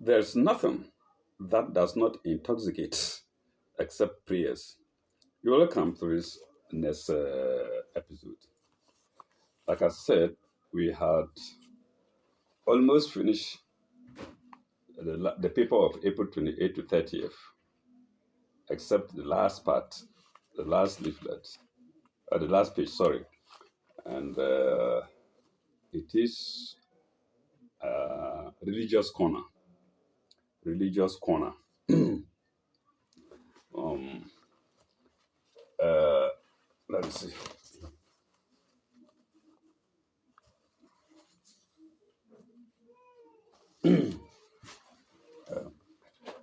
There's nothing that does not intoxicate except prayers. You're welcome to this next episode. Like I said, we had almost finished the paper of April 28th to 30th, except the last part, the last leaflet, the last page, sorry. And it is religious corner. Religious corner. um, uh, let me see.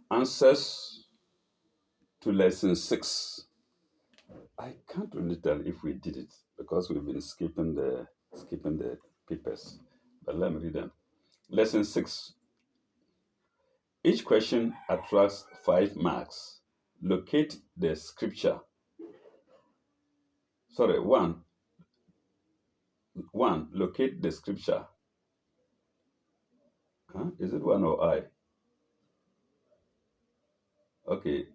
Answers to lesson 6. I can't really tell if we did it because we've been skipping the papers. But let me read them. Lesson 6. Each question attracts 5 marks. Locate the scripture. Sorry, one. Locate the scripture. Huh? Is it one or I? Okay.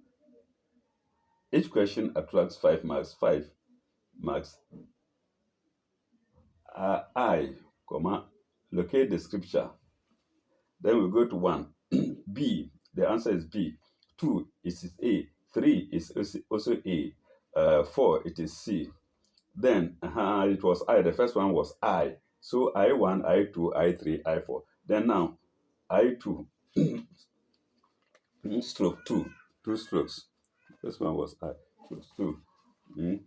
Each question attracts 5 marks. 5 marks. I, comma, locate the scripture. Then we go to 1. B. The answer is B. 2 is A. 3 is also A. 4 it is C. Then it was I. The first one was I. So I1, I2, I3, I4. Then now I2 stroke 2. 2 strokes. This one was I. 2. Mm.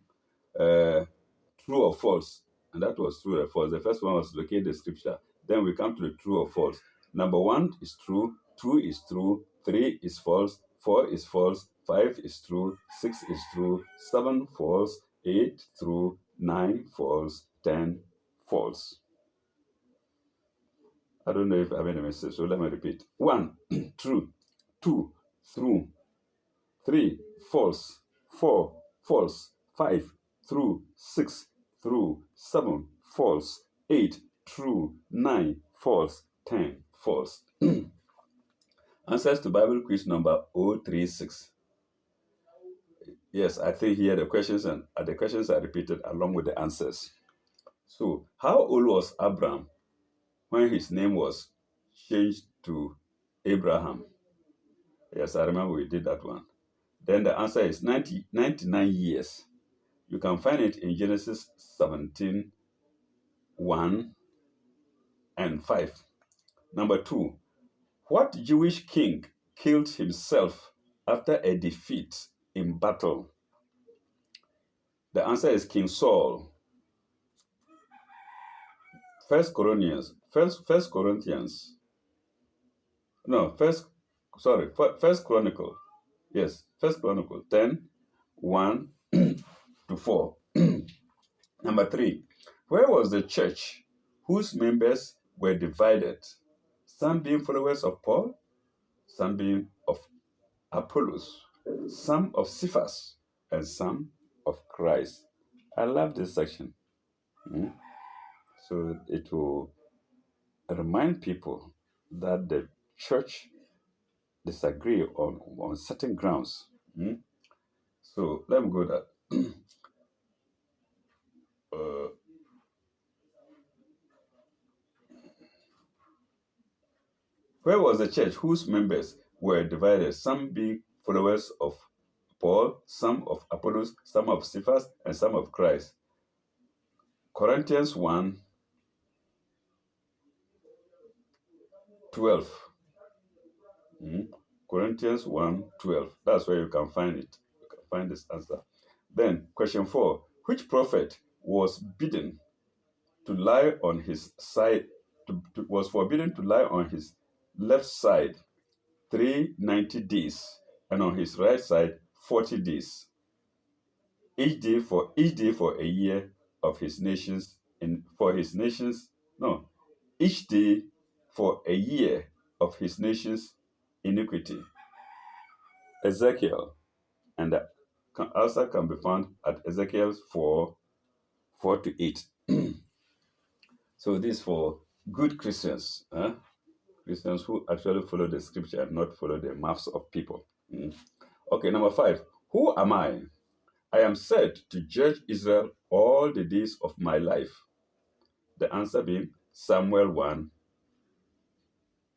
True or false. And that was true or false. The first one was locate the scripture. Then we come to the true or false. Number 1 is true, 2 is true, 3 is false, 4 is false, 5 is true, 6 is true, 7 false, 8 true, 9 false, 10 false. I don't know if I made a mistake, so let me repeat. 1, true, 2, true, 3, false, 4, false, 5, true, 6, true, 7, false, 8, true, 9, false, 10, false. Answers to Bible quiz number 036. Yes, I think here the questions are repeated along with the answers. So, how old was Abraham when his name was changed to Abraham? Yes, I remember we did that one. Then the answer is 99 years. You can find it in Genesis 17, 1 and 5. Number 2, what Jewish king killed himself after a defeat in battle? The answer is King Saul. First Corinthians. First Chronicle. Yes, First Chronicle 10, 1 to 4. Number 3, where was the church whose members were divided? Some being followers of Paul, some being of Apollos, some of Cephas, and some of Christ. I love this section. So it will remind people that the church disagree on certain grounds. So let me go that. Where was the church whose members were divided? Some being followers of Paul, some of Apollos, some of Cephas, and some of Christ. Corinthians 1, 12. Corinthians 1, 12. That's where you can find it. You can find this answer. Then, question 4. Which prophet was bidden to lie on his side, was forbidden to lie on his left side 390 days, and on his right side 40 days, each day for a year of his nations each day for a year of his nation's iniquity. Ezekiel, and the answer can be found at Ezekiel 4 to 8. So this for good Christians. Christians who actually follow the scripture and not follow the maths of people. Mm. Okay, number 5. Who am I? I am said to judge Israel all the days of my life. The answer being Samuel 1,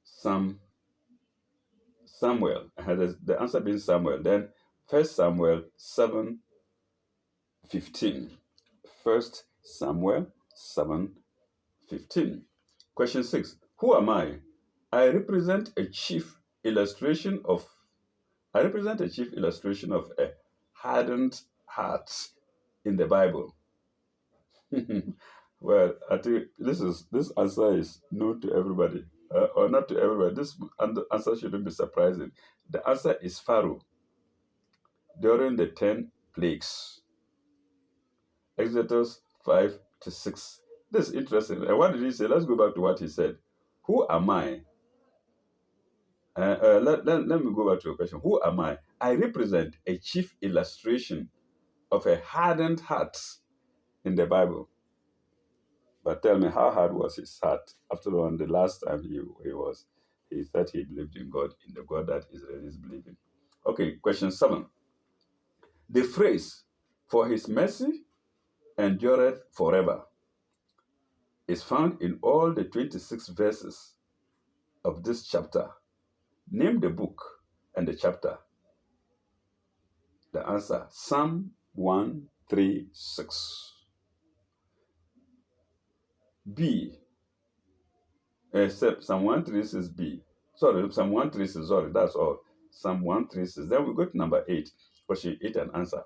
Samuel. The answer being Samuel. Then 1 Samuel 7:15. 1 Samuel 7:15. Question 6. Who am I? I represent a chief illustration of I represent a chief illustration of a hardened heart in the Bible. Well, I think this answer is known to everybody, or not to everybody. This answer shouldn't be surprising. The answer is Pharaoh during the 10 plagues, Exodus 5 to 6. This is interesting. And what did he say? Let's go back to what he said. Who am I? Let me go back to your question. Who am I? I represent a chief illustration of a hardened heart in the Bible. But tell me, how hard was his heart? After all, the last time he said he believed in God, in the God that Israelis believe in. Okay, question 7. The phrase, for his mercy endureth forever, is found in all the 26 verses of this chapter. Name the book and the chapter. The answer, Psalm 136. B. Except Psalm 136b. Sorry, Psalm 136, sorry, that's all. Psalm 136. Then we go to number 8, question 8 and answer.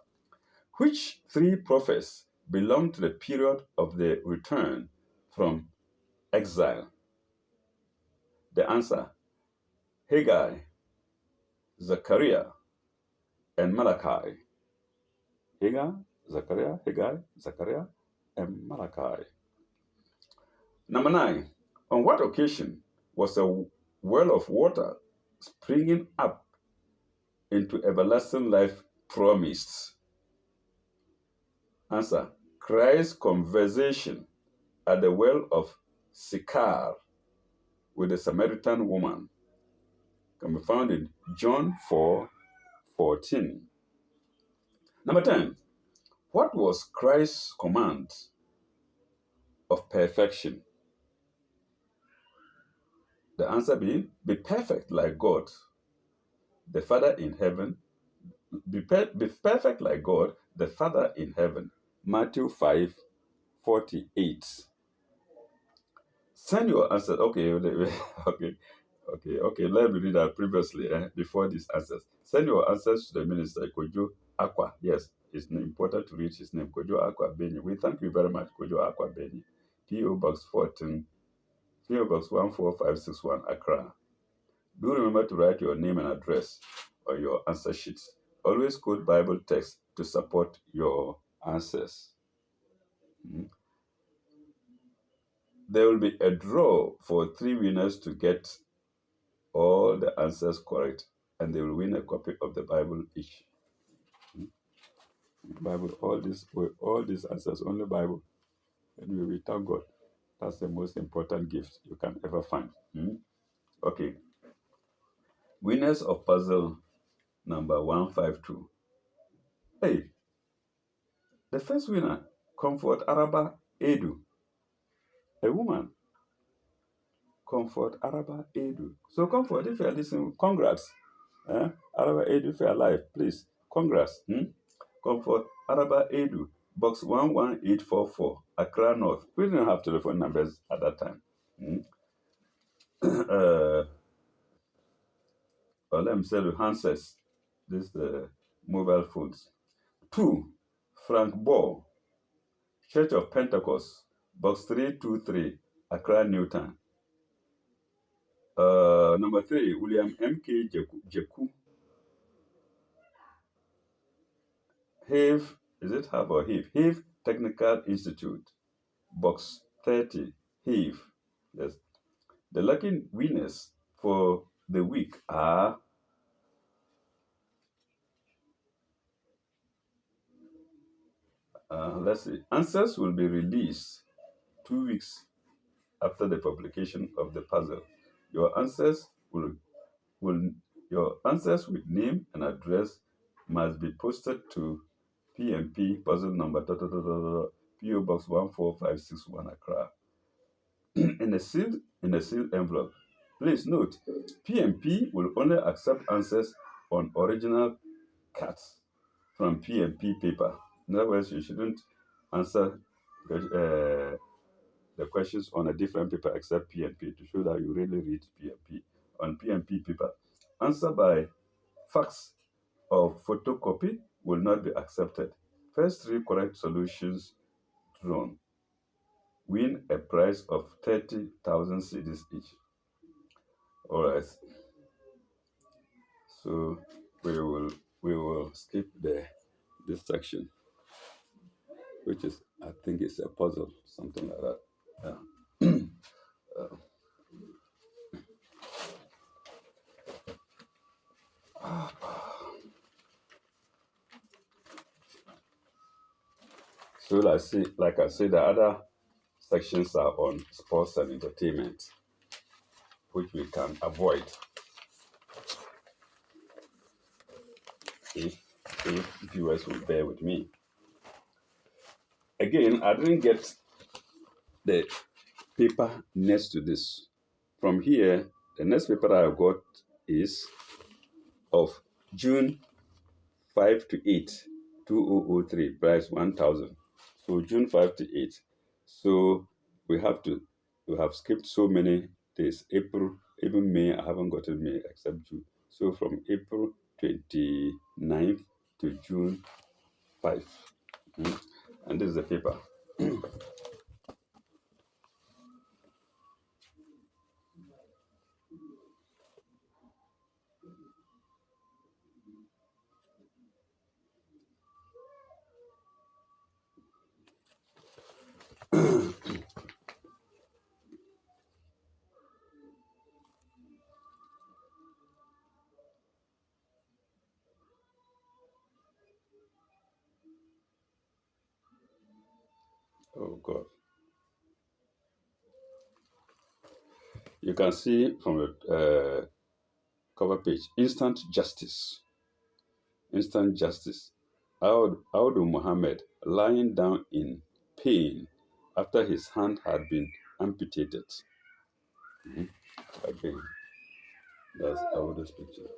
Which 3 prophets belong to the period of the return from exile? The answer, Haggai, Zechariah, and Malachi. Haggai, Zechariah, and Malachi. Number 9. On what occasion was a well of water springing up into everlasting life promised? Answer, Christ's conversation at the well of Sychar with the Samaritan woman can be found in John 4:14. Number 10. What was Christ's command of perfection? The answer be perfect like God, the Father in heaven. Be perfect like God, the Father in heaven. Matthew 5:48. Send your answer. Okay, okay. Let me read that previously before these answers. Send your answers to the minister, Kojo Aqua. Yes, it's important to read his name, Kojo Aqua Beni. We thank you very much, Kojo Aqua Beni. P.O. Box 14, P.O. Box 14561, Accra. Do remember to write your name and address on your answer sheets. Always quote Bible text to support your answers. Mm. There will be a draw for 3 winners to get all the answers correct, and they will win a copy of the Bible each. Bible, all these answers, only Bible. Anyway, we thank God. That's the most important gift you can ever find. Okay. Winners of puzzle number 152. Hey, the first winner, Comfort Araba Edu, a woman. Comfort Araba Edu. So Comfort, if you're listening, congrats. Araba Edu, if you're alive, please, congrats. Comfort Araba Edu, box 11844, Accra North. We didn't have telephone numbers at that time. Or let me say the handsets, this mobile phones. 2, Frank Ball, Church of Pentecost, box 323, Accra Newtown. Number 3, William M.K. Jeku. Have, is it Have or Have? Have Technical Institute, box 30, Have. Yes. The lucky winners for the week are let's see. Answers will be released 2 weeks after the publication of the puzzle. Your answers will your answers with name and address must be posted to PMP puzzle number PO Box 14561 Accra in a sealed envelope. Please note, PMP will only accept answers on original cards from PMP paper. In other words, you shouldn't answer the questions on a different paper except PMP to show that you really read PMP. On PMP paper, answer by fax or photocopy will not be accepted. First three correct solutions drawn win a prize of 30,000 cedis each. All right, so we will skip this section, which is I think it's a puzzle, something like that. Yeah. So like I said, the other sections are on sports and entertainment, which we can avoid if viewers will bear with me. Again, I didn't get the paper next to this. From here, the next paper that I got is of June 5 to 8, 2003, price 1,000. So June 5 to 8. So we have skipped so many days. April, even May, I haven't gotten May except June. So from April 29th to June 5. And this is the paper. Oh God. You can see from the cover page, instant justice. Instant justice. Audu Muhammad lying down in pain after his hand had been amputated. Again, that's Audu's picture.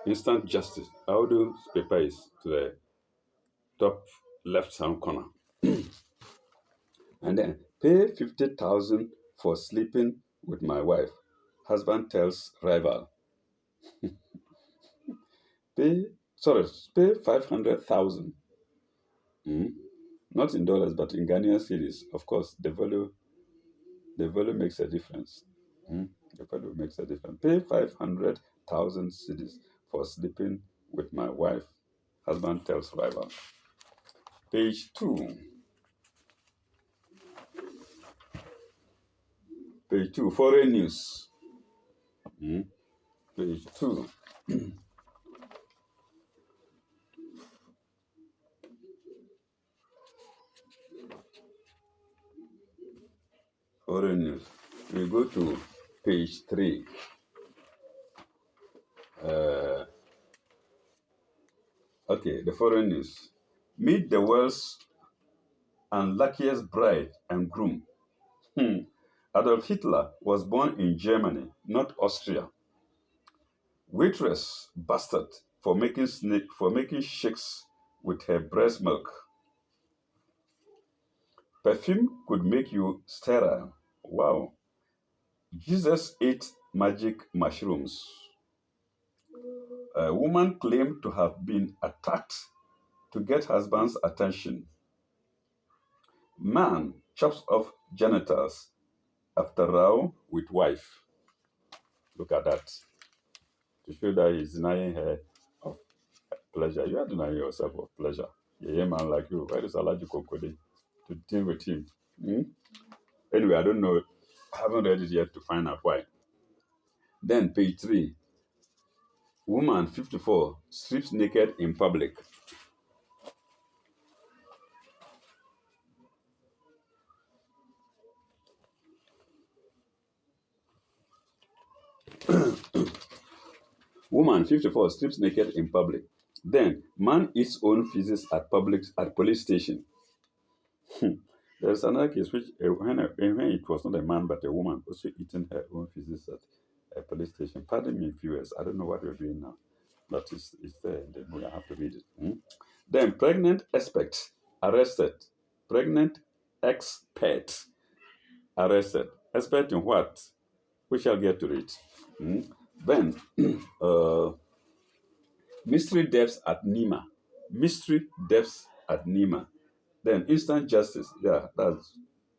Instant justice. Audu's paper is to the top left hand corner. And then pay 50,000 for sleeping with my wife. Husband tells rival. Pay 500,000. Not in dollars, but in Ghanaian cedis. Of course, the value makes a difference. The value makes a difference. Pay 500,000 cedis for sleeping with my wife. Husband tells rival. Page 2. Page 2. Foreign news. Page 2. Foreign news. We go to page 3. Okay, the foreign news. Meet the world's unluckiest bride and groom. Adolf Hitler was born in Germany, not Austria. Waitress busted for making shakes with her breast milk. Perfume could make you sterile. Wow. Jesus ate magic mushrooms. A woman claimed to have been attacked to get husband's attention. Man chops off genitals after row with wife. Look at that. To show that he's denying her of pleasure. You are denying yourself of pleasure. Yeah, man like you. Where is Alaji Kokode to deal with him? Anyway, I don't know. I haven't read it yet to find out why. Then page 3. Woman 54 strips naked in public. Woman 54 strips naked in public. Then man eats own feces at police station. There's another case which when it was not a man but a woman also eating her own feces at a police station. Pardon me, viewers. I don't know what you're doing now, but it's there in the movie. I have to read it. Then pregnant expert arrested. Pregnant expert arrested. Expert in what? We shall get to it. Then uh, mystery deaths at Nima. Mystery deaths at Nima. Then instant justice. Yeah, that's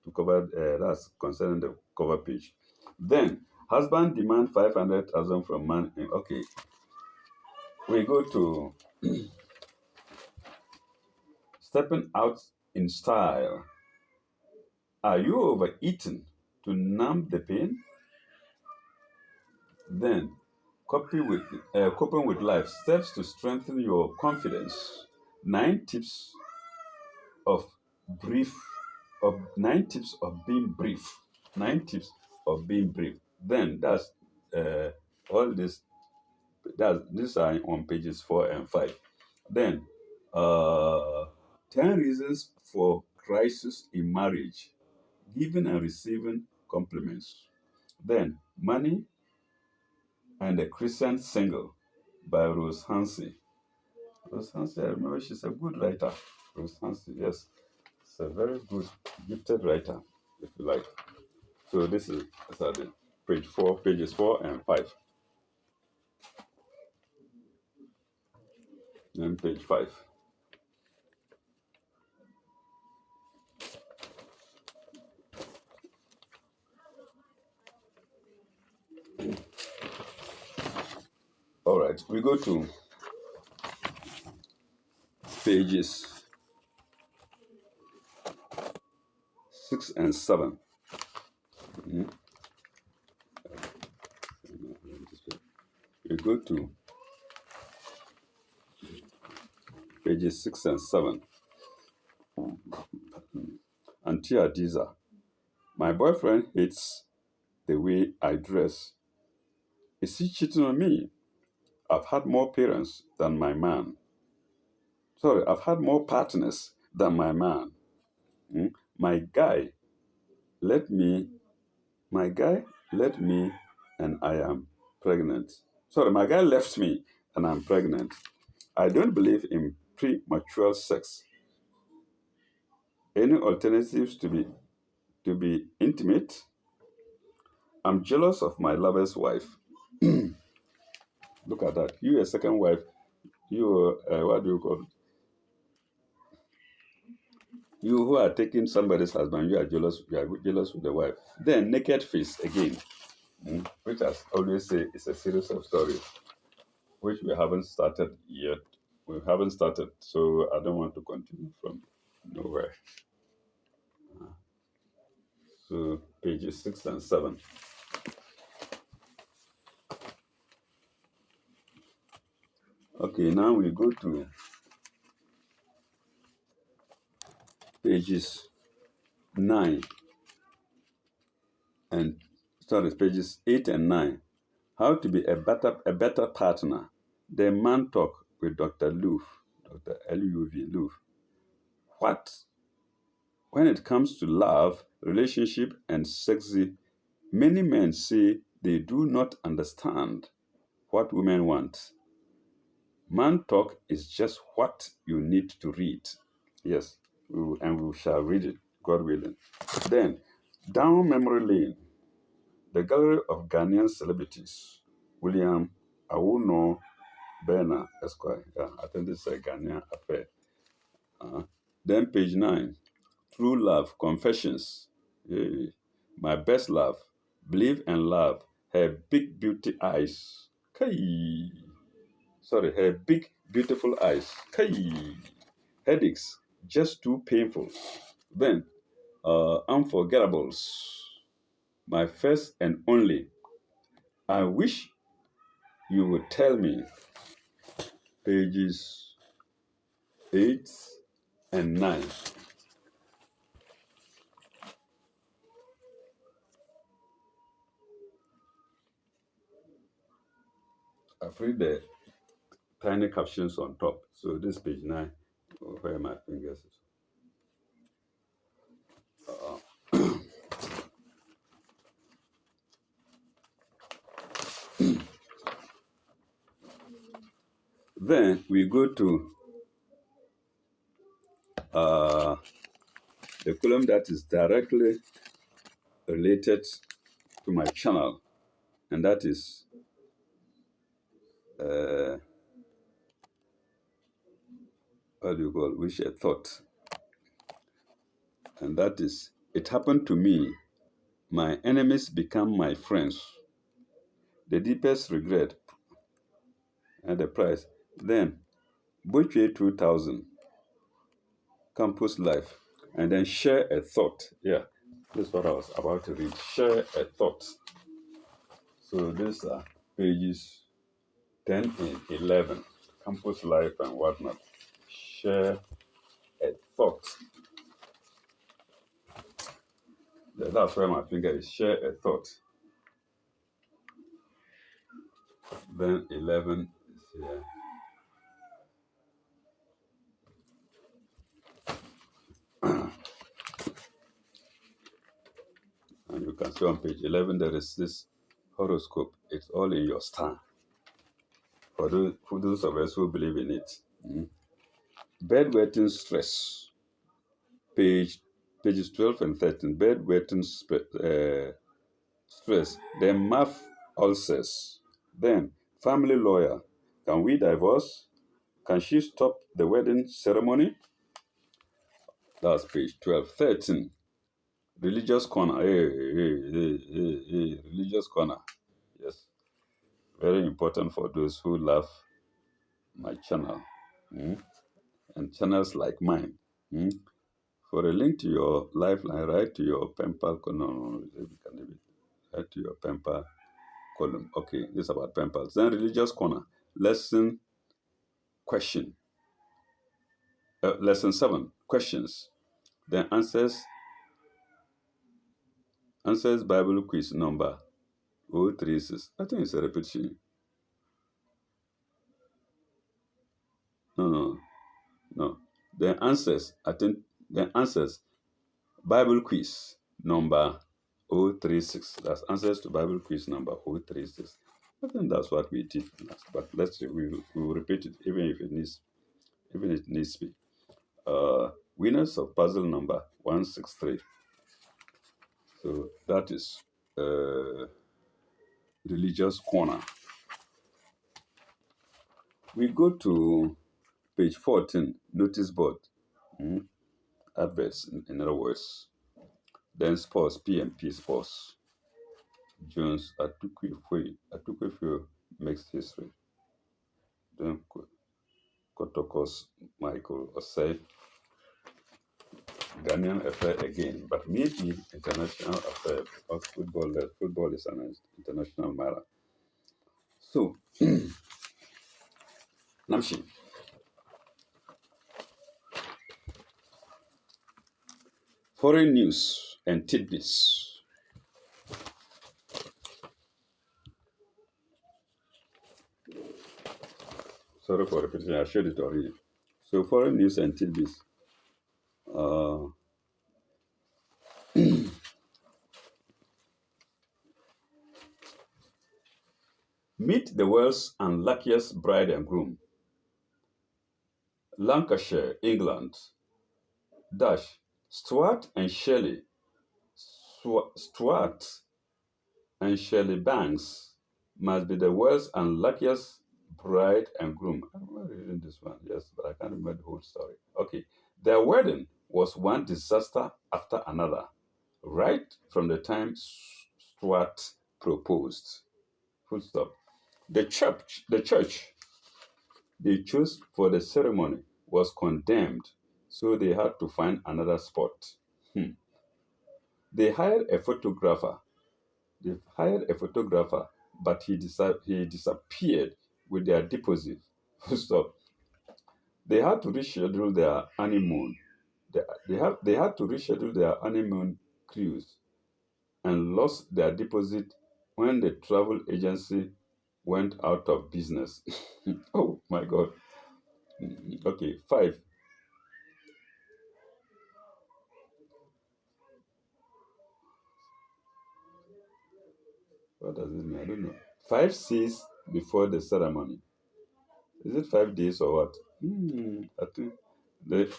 to cover. That's concerning the cover page. Then husband demand 500,000 from man. Okay, we go to stepping out in style. Are you overeaten to numb the pain? Then coping with life. Steps to strengthen your confidence. 9 tips of brief of 9 tips of being brief. 9 tips of being brief. Then that's all this. That these are on pages 4 and 5. Then uh, 10 reasons for crisis in marriage. Giving and receiving compliments. Then money and a Christian single by Rose Hansi. Rose Hansi, I remember she's a good writer. Rose Hansi, yes. She's a very good, gifted writer, if you like. So this is the pages 4 and 5. And page 5. All right, we go to pages 6 and 7. Mhm. We go to pages 6 and 7. Auntie Adiza, my boyfriend hates the way I dress. Is he cheating on me? I've had more parents than my man. Sorry, I've had more partners than my man. Mm? My guy let me, my guy let me, and I am pregnant. Sorry, my guy left me and I'm pregnant. I don't believe in premature sex. Any alternatives to be intimate? I'm jealous of my lover's wife. Look at that. You a second wife. You what do you call it? You who are taking somebody's husband, you are jealous. You are jealous with the wife. Then naked face again, which as always say is a series of stories which we haven't started yet. We haven't started, so I don't want to continue from nowhere. So pages 6 and 7. Okay, now we go to pages 9 and pages 8 and 9. How to be a better partner. The man talk with Dr. Luf, Dr. Luv Luf. What when it comes to love, relationship, and sexy, many men say they do not understand what women want. Man talk is just what you need to read. Yes, and we shall read it, God willing. Then, down memory lane, the gallery of Ghanaian celebrities. William Awuno Bernard Esquire. Yeah, I think this is a Ghanaian affair. Then page 9, True Love Confessions. Hey, my best love, believe and love her big beauty eyes. Kai. Sorry, her big beautiful eyes. Kai. Headaches, just too painful. Then, unforgettables. My first and only. I wish you would tell me. Pages 8 and 9. I've read the tiny captions on top. So this page 9, where my fingers is. Then we go to the column that is directly related to my channel, and that is what do you call, wish a thought, and that is, it happened to me. My enemies become my friends. The deepest regret and the price. Then, Butchway 2000, campus life, and then share a thought. Yeah, this is what I was about to read. Share a thought. So these are pages 10 and 11, campus life and whatnot. Share a thought. That's where my finger is. Share a thought. Then 11 is here. And you can see on page 11 there is this horoscope. It's all in your star. For those of us who believe in it. Bedwetting stress. Pages 12 and 13. Bedwetting stress. Then mouth ulcers. Then family lawyer. Can we divorce? Can she stop the wedding ceremony? That's page 12. 13. Religious corner. Hey, religious corner. Yes. Very important for those who love my channel. And channels like mine. For a link to your lifeline, write to your pen pal. No, we can leave it. Write to your pen pal column. Okay, this is about pen pals. Then religious corner. Lesson question. Lesson 7. Questions. Then answers Bible quiz number 036. I think it's a repetition. No. Then answers Bible quiz number 036. That's answers to Bible quiz number 036. I think that's what we did last, but let's see, we will repeat it even if it needs to be. Winners of puzzle number 163. So that is religious corner. We go to page 14, notice board. Adverts, in other words. Then sports, PMP sports. Jones Atukwefu makes history. Then Kotokos Michael Osei, Ghanaian affair again, but maybe international affair because football is an international matter. So, Namshi, foreign news and tidbits. Sorry for repeating, I showed it already. So, foreign news and tidbits. Meet the world's unluckiest bride and groom. Lancashire, England. Stuart and Shelley Banks must be the world's unluckiest bride and groom. I'm not reading this one, yes, but I can't remember the whole story. Okay. Their wedding was one disaster after another, right from the time Stuart proposed. Full stop. The church they chose for the ceremony was condemned, so they had to find another spot. They hired a photographer. But he disappeared with their deposit. Full stop. They had to reschedule their honeymoon. They had to reschedule their honeymoon cruise and lost their deposit when the travel agency went out of business. Oh my God. Okay, 5. What does it mean? I don't know. 5 C's before the ceremony. Is it 5 days or what? I think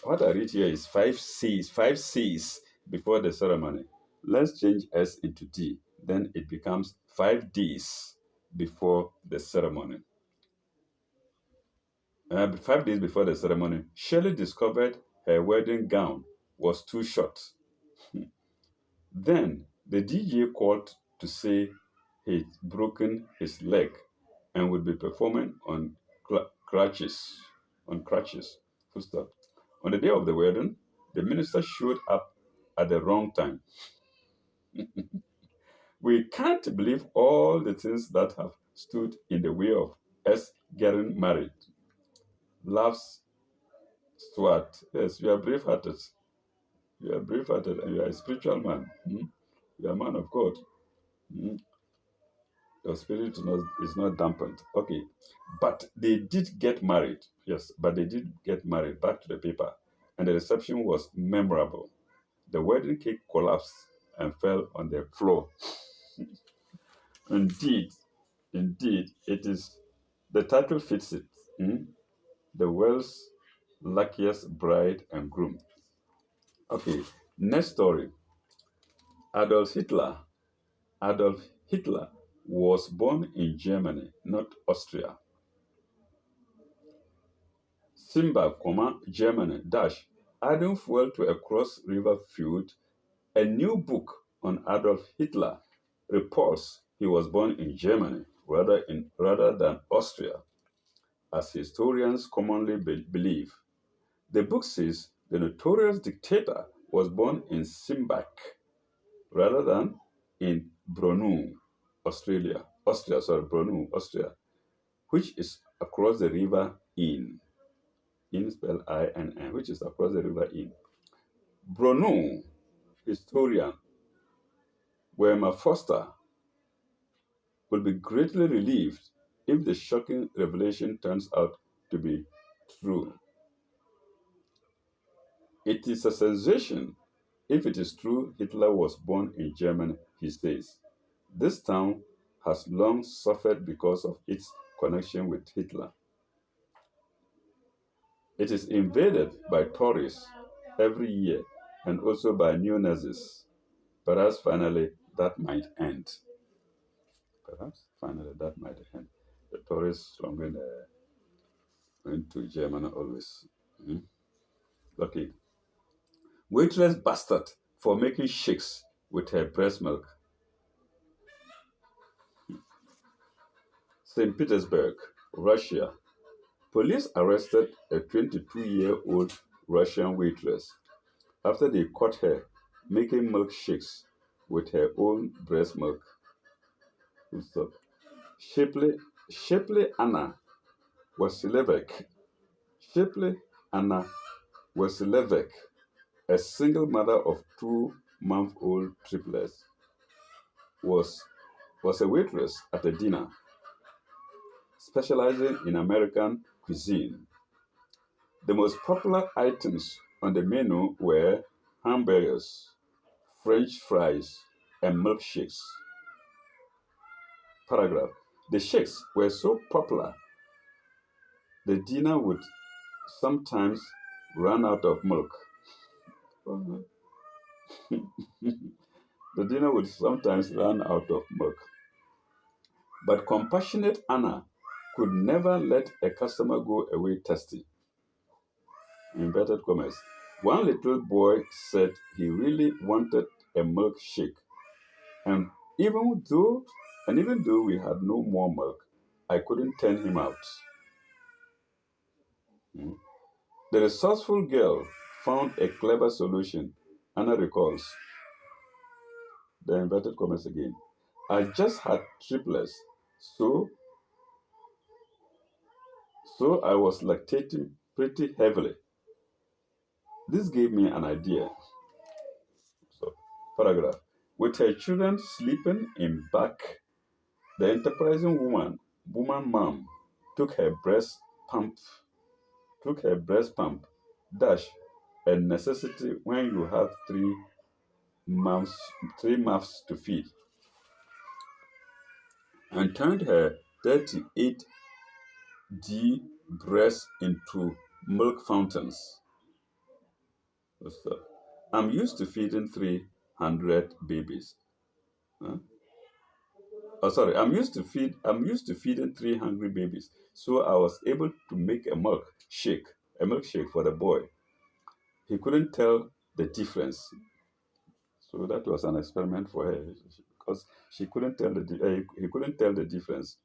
what I read here is 5 C's. 5 C's before the ceremony. Let's change S into D. Then it becomes 5 Ds before the ceremony. 5 days before the ceremony, Shirley discovered her wedding gown was too short. Then the DJ called to say he'd broken his leg and would be performing on crutches. On crutches. Full stop. On the day of the wedding, the minister showed up at the wrong time. We can't believe all the things that have stood in the way of us getting married. Laughs Stuart. Yes, you are brave-hearted. You are brave-hearted and you are a spiritual man. You are a man of God. Mm. Your spirit is not dampened. Okay. But they did get married. Yes, but they did get married. Back to the paper. And the reception was memorable. The wedding cake collapsed and fell on the floor. Indeed, indeed, it is the title fits it. The world's luckiest bride and groom. Okay, next story. Adolf Hitler. Adolf Hitler was born in Germany, not Austria. Simba, Germany, dash, adding fuel to a cross river feud, a new book on Adolf Hitler reports he was born in Germany rather than Austria, as historians commonly believe. The book says the notorious dictator was born in Simbach rather than in Brno, Brno, Austria, which is across the river In spelled INN, which is across the river In. Brno historian Wilma Foster will be greatly relieved if the shocking revelation turns out to be true. It is a sensation if it is true Hitler was born in Germany, he says. This town has long suffered because of its connection with Hitler. It is invaded by tourists every year and also by neo-Nazis. Perhaps finally that might end. Perhaps finally that might end. The tourists from going to Germany always. Okay. Waitress busted for making shakes with her breast milk. St. Petersburg, Russia. Police arrested a 22-year-old Russian waitress after they caught her making milkshakes with her own breast milk. Stop. Shapely Anna Wasilevek. Shapely Anna Wasilevek, a single mother of 2-month-old triplets, was a waitress at a dinner specializing in American cuisine. The most popular items on the menu were hamburgers, French fries, and milkshakes. Paragraph. The shakes were so popular, the dinner would sometimes run out of milk. The dinner would sometimes run out of milk. But compassionate Anna could never let a customer go away thirsty. Inverted commas. One little boy said he really wanted a milkshake, and even though we had no more milk, I couldn't turn him out. Hmm. The resourceful girl found a clever solution. Anna recalls. The inverted commas again. I just had triplets, so I was lactating pretty heavily. This gave me an idea. So, paragraph. With her children sleeping in back, the enterprising woman woman mom took her breast pump, dash, a necessity when you have months, 3 months to feed, and turned her 38 D breasts into milk fountains. So, I'm used to feeding 300 babies. Huh? Oh, sorry. I'm used to feeding 300 babies. So I was able to make a milkshake for the boy. He couldn't tell the difference. So that was an experiment for her because she couldn't tell he couldn't tell the difference.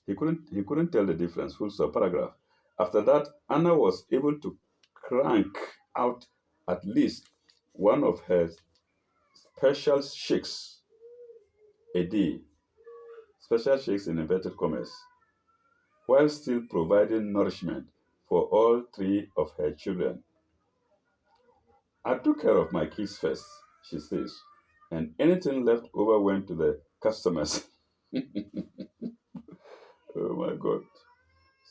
He couldn't tell the difference. Full stop. Paragraph. After that, Anna was able to crank out at least one of her special shakes a day. Special shakes in inverted commas, while still providing nourishment for all three of her children. I took care of my kids first, she says, and anything left over went to the customers. Oh my God.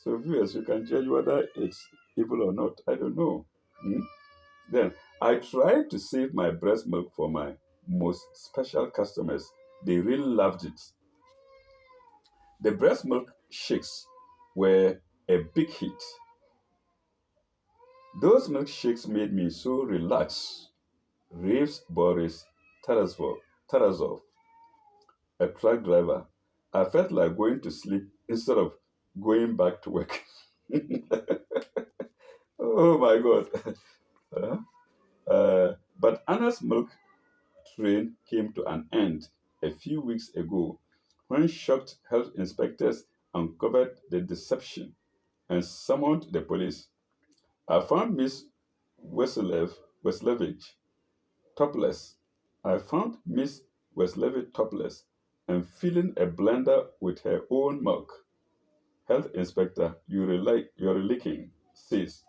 So, viewers, you can judge whether it's evil or not. I don't know. Hmm? Then, I tried to save my breast milk for my most special customers. They really loved it. The breast milk shakes were a big hit. Those milkshakes made me so relaxed, raves Boris Tarasov, a truck driver. I felt like going to sleep instead of going back to work. Oh my God. Uh, but Anna's milk train came to an end a few weeks ago when shocked health inspectors uncovered the deception and summoned the police. I found Miss Weslevich topless. I found Miss Weslevich topless and filling a blender with her own milk. Health Inspector Yurilicking says.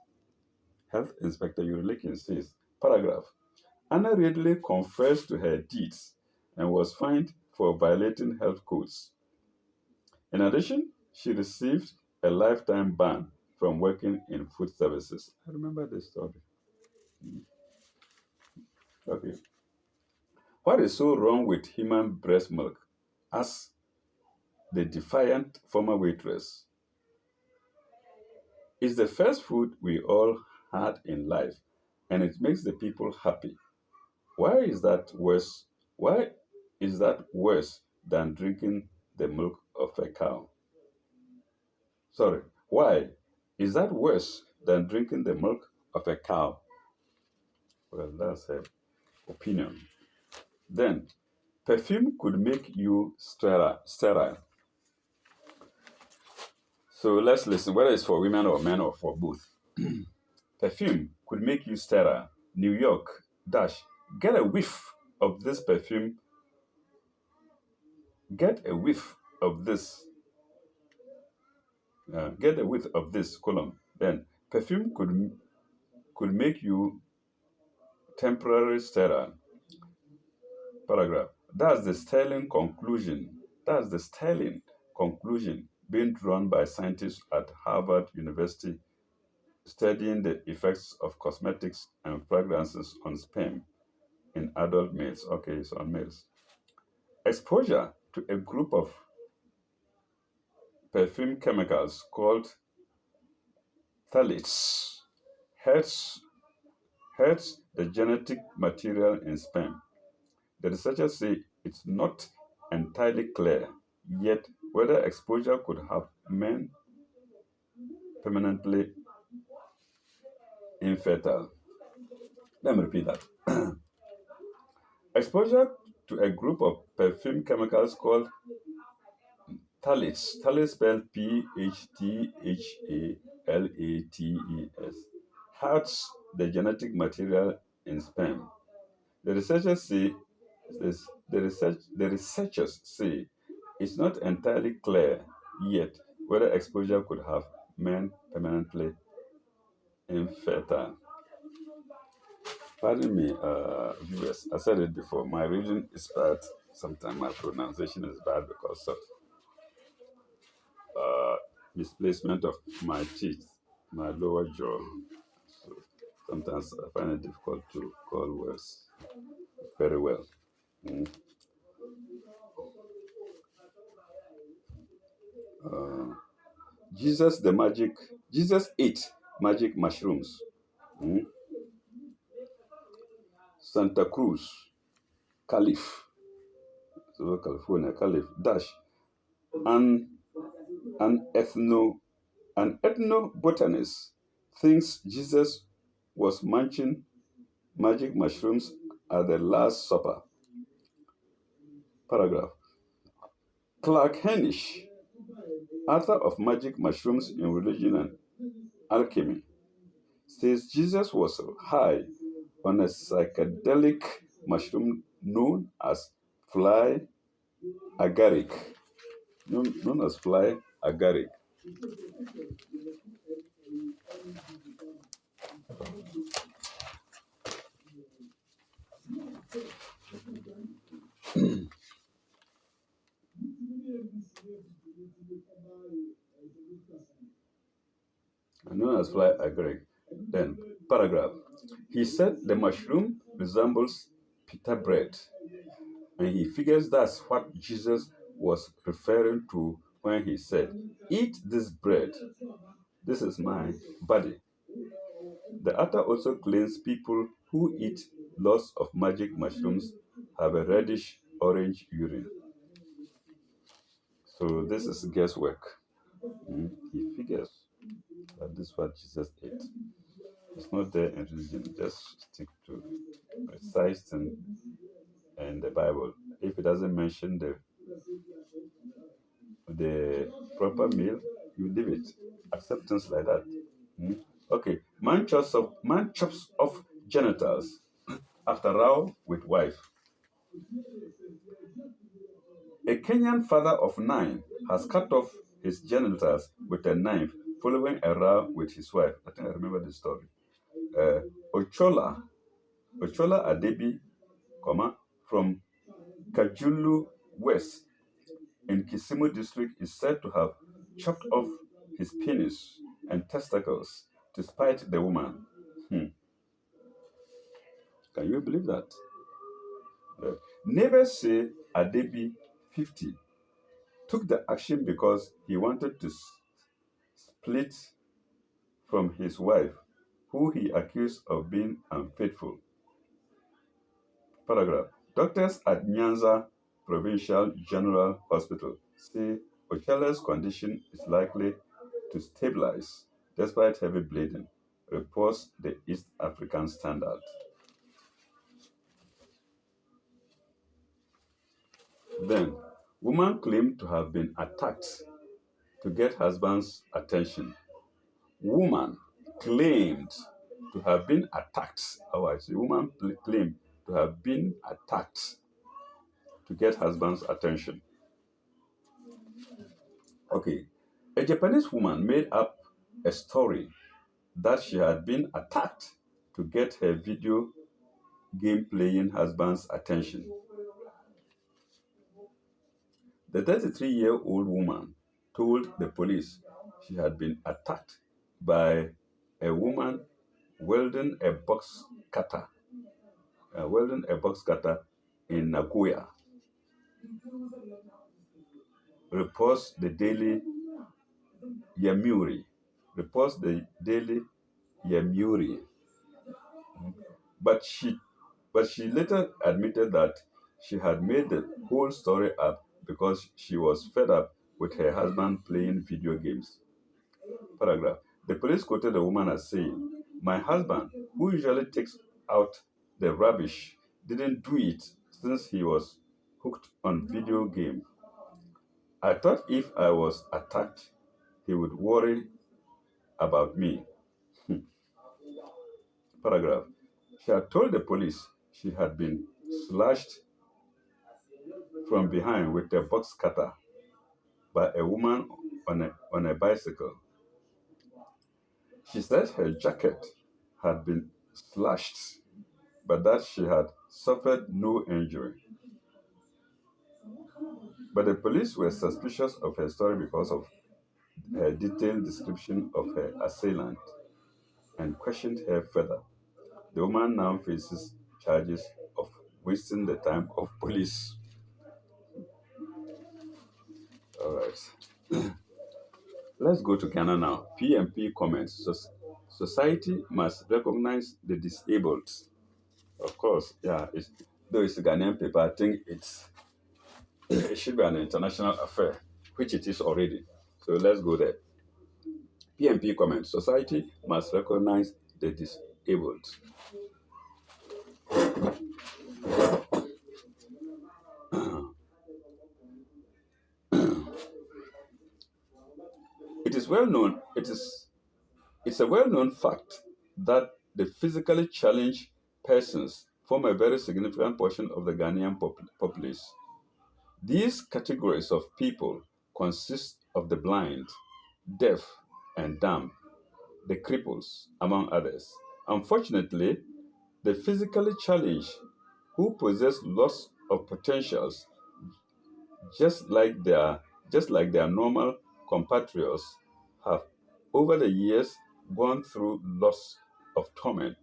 Health Inspector Yurilicking says. Paragraph. Anna readily confessed to her deeds and was fined for violating health codes. In addition, she received a lifetime ban from working in food services. I remember this story. Okay. What is so wrong with human breast milk? Asked the defiant former waitress. It's the first food we all had in life, and it makes the people happy. Why is that worse? Why is that worse than drinking the milk of a cow? Sorry, why is that worse than drinking the milk of a cow? Well, that's her opinion. Then, perfume could make you sterile. So let's listen, whether it's for women or men or for both. Perfume could make you sterile. New York, dash. Get a whiff of this perfume. Get a whiff of this. Get a whiff of this column. Then perfume could make you temporarily sterile. Paragraph. That's the sterling conclusion being drawn by scientists at Harvard University studying the effects of cosmetics and fragrances on sperm in adult males. Okay, so on males. Exposure to a group of perfume chemicals called phthalates hurts, hurts the genetic material in sperm. The researchers say it's not entirely clear yet whether exposure could have men permanently infertile. Let me repeat that. Exposure to a group of perfume chemicals called phthalates spelled PHTHALATES, hurts the genetic material in sperm. The researchers say the researchers say it's not entirely clear yet whether exposure could have men permanently infertile. Pardon me, viewers. I said it before. My reading is bad. Sometimes my pronunciation is bad because of uh, misplacement of my teeth, my lower jaw. So sometimes I find it difficult to call words very well. Mm. Uh, Jesus ate magic mushrooms. Mm. Santa Cruz, Caliph, so California, Caliph, dash, an, an ethno an ethnobotanist thinks Jesus was munching magic mushrooms at the Last Supper. Paragraph. Clark Henish, author of Magic Mushrooms in Religion and Alchemy, says Jesus was high on a psychedelic mushroom known as fly agaric. Known as fly agaric. Known as fly agaric. Then, paragraph. He said the mushroom resembles pita bread, and he figures that's what Jesus was referring to when he said, "Eat this bread. This is my body." The author also claims people who eat lots of magic mushrooms have a reddish orange urine. So this is guesswork. He figures that this is what Jesus ate. It's not there in religion. Just stick to precise thing in the Bible. If it doesn't mention the proper meal, you leave it. Acceptance like that. Hmm? Okay. Man chops off genitals after row with wife. A Kenyan father of 9 has cut off his genitals with a knife following a row with his wife. I think I remember the story. Uh, Ochola, Ochola Adebi, from Kajulu West in Kisimu district is said to have chopped off his penis and testicles to spite the woman. Hmm. Can you believe that? Uh, Neighbors say Adebi, 50, took the action because he wanted to split from his wife, who he accused of being unfaithful. Paragraph. Doctors at Nyanza Provincial General Hospital say Ochela's condition is likely to stabilize despite heavy bleeding, reports the East African Standard. Then, woman claimed to have been attacked to get husband's attention. Woman claimed to have been attacked. Oh, I see. Woman claimed to have been attacked to get husband's attention. Okay. A Japanese woman made up a story that she had been attacked to get her video game playing husband's attention. The 33-year-old woman told the police she had been attacked by a woman wielding a box cutter in Nagoya, reports the Daily Yamuri. Reports the Daily Yamuri. But she later admitted that she had made the whole story up because she was fed up with her husband playing video games. Paragraph. The police quoted the woman as saying, "My husband, who usually takes out the rubbish, didn't do it since he was hooked on video game. I thought if I was attacked, he would worry about me." Paragraph. She had told the police she had been slashed from behind with a box cutter by a woman on a bicycle. She said her jacket had been slashed, but that she had suffered no injury. But the police were suspicious of her story because of her detailed description of her assailant and questioned her further. The woman now faces charges of wasting the time of police. All right. Let's go to Ghana now. PMP comments. Society must recognize the disabled. Of course, yeah. Though it's a Ghanaian paper, I think it should be an international affair, which it is already. So let's go there. PMP comments. Society must recognize the disabled. It is well known. It's a well-known fact that the physically challenged persons form a very significant portion of the Ghanaian populace. These categories of people consist of the blind, deaf, and dumb, the cripples, among others. Unfortunately, the physically challenged who possess lots of potentials just like their just like their normal compatriots have over the years gone through lots of torment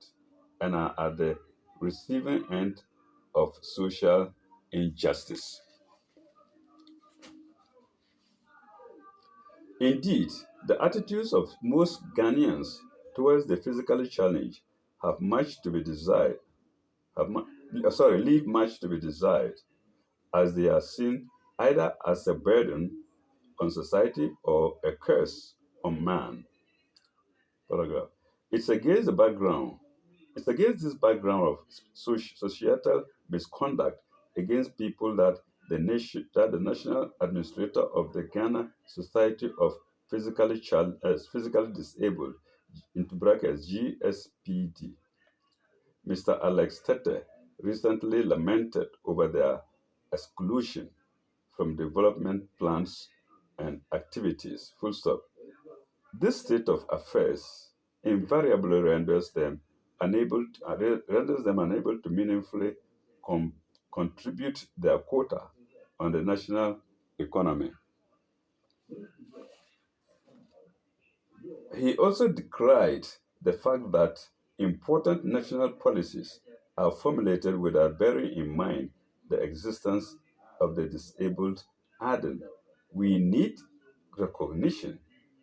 and are at the receiving end of social injustice. Indeed, the attitudes of most Ghanaians towards the physically challenged have much to be desired, have mu- leave much to be desired, as they are seen either as a burden on society or a curse on man. Paragraph. It's against the background. It's against this background of societal misconduct against people that the national administrator of the Ghana Society of Physically Disabled, into brackets GSPD, Mr. Alex Tete, recently lamented over their exclusion from development plans and activities. Full stop. This state of affairs invariably renders them unable to meaningfully com- contribute their quota on the national economy. He also decried the fact that important national policies are formulated without bearing in mind the existence of the disabled, adding, "We need recognition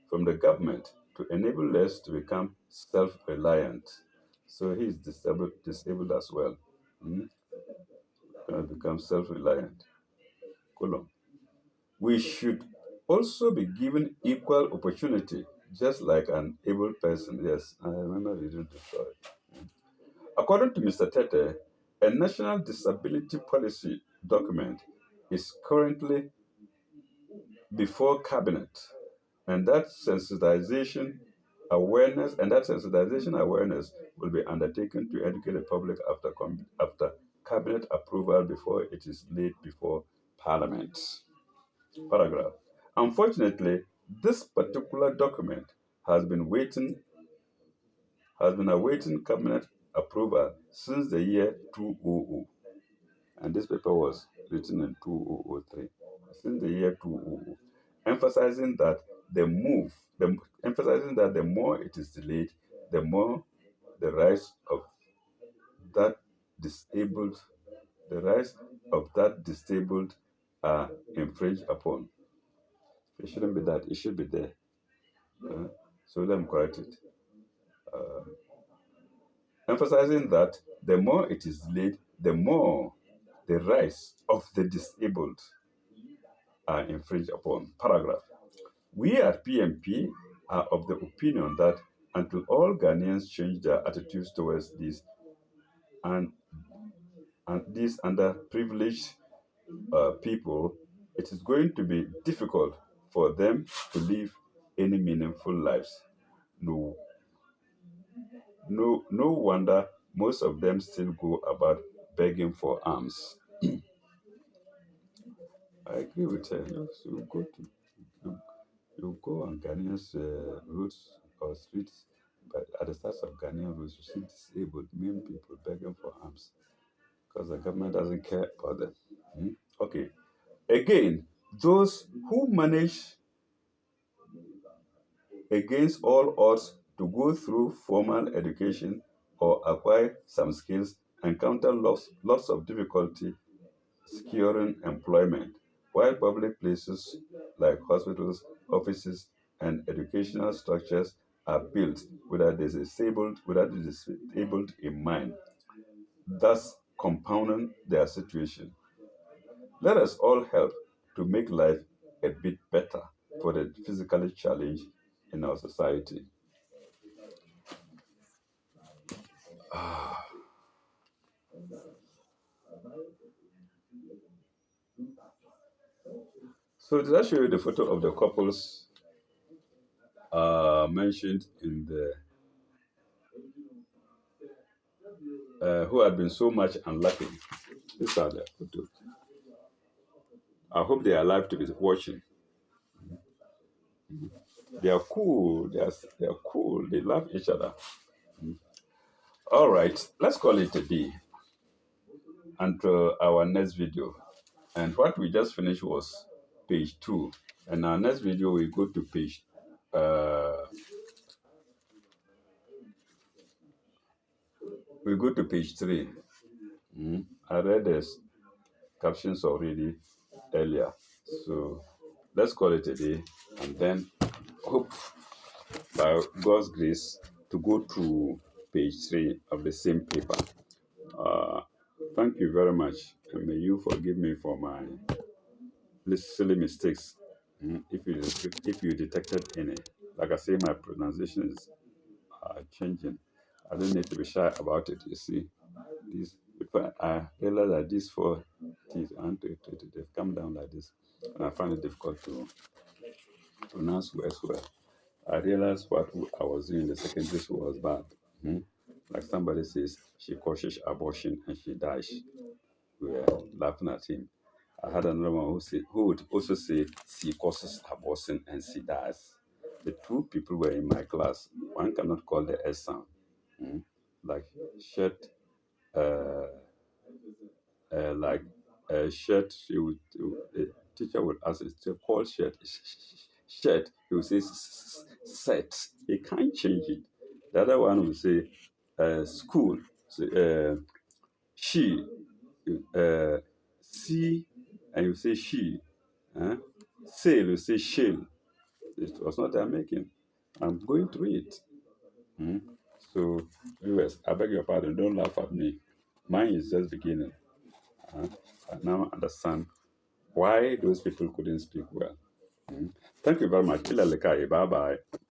from the government to enable us to become self reliant." So he is disabled as well. Mm, become self reliant. Colon. We should also be given equal opportunity, just like an able person. Yes, I remember reading the story. According to Mr. Tete, a national disability policy document is currently before cabinet, and that sensitization awareness will be undertaken to educate the public after cabinet approval before it is laid before parliament. Paragraph. Unfortunately, this particular document has been waiting has been awaiting cabinet approval since the year 2000, and this paper was written in 2003. Since the year 2000, emphasizing that the more it is delayed, the more the rights of that disabled the rights of that disabled are infringed upon. It shouldn't be that. It should be there. Uh, so let me correct it. Uh, Emphasizing that the more it is delayed, the more the rights of the disabled are infringed upon. Paragraph. We at PMP are of the opinion that until all Ghanaians change their attitudes towards and, these underprivileged people, it is going to be difficult for them to live any meaningful lives. No, no wonder most of them still go about begging for alms. I agree with her. You, you go on Ghanaian's roads or streets, but at the start of Ghanaian roads, you see disabled men people begging for alms because the government doesn't care about them. Hmm? Okay. Again, Those who manage against all odds to go through formal education or acquire some skills encounter lots of difficulty securing employment, while public places like hospitals, offices, and educational structures are built with the disabled in mind, thus compounding their situation. Let us all help to make life a bit better for the physically challenged in our society. So did I show you the photo of the couples mentioned in the who had been so much unlucky? These are the photos. I hope they are alive to be watching. They are cool. They are cool. They love each other. All right, let's call it a day until our next video. And what we just finished was page 2. And our next video we go to uh, page 3. I read the captions already earlier. So let's call it a day and then hope by God's grace to go to page 3 of the same paper. Uh, Thank you very much, and may you forgive me for my silly mistakes. If you detected any, like I say, my pronunciation is changing. I don't need to be shy about it. You see, these if I realize that these 4 things they've come down like this, and I find it difficult to pronounce words well. I realized what I was doing in the secondary school was bad. Hmm? Like somebody says, she causes abortion and she dies. We were laughing at him. I had another one who would also say she causes abortion and she dies. The two people were in my class. One cannot call the S sound. Hmm? Like shed, uh, like shed. The teacher would ask, it's a call shed. Shed. He would say set. He can't change it. The other one would say school. So, she. See, and you say she. Huh? Sail, you say shell. It was not their making. I'm going through it. Hmm? So, viewers, I beg your pardon. Don't laugh at me. Mine is just beginning. Huh? I now understand why those people couldn't speak well. Hmm? Thank you very much. Kila lekai. Bye bye.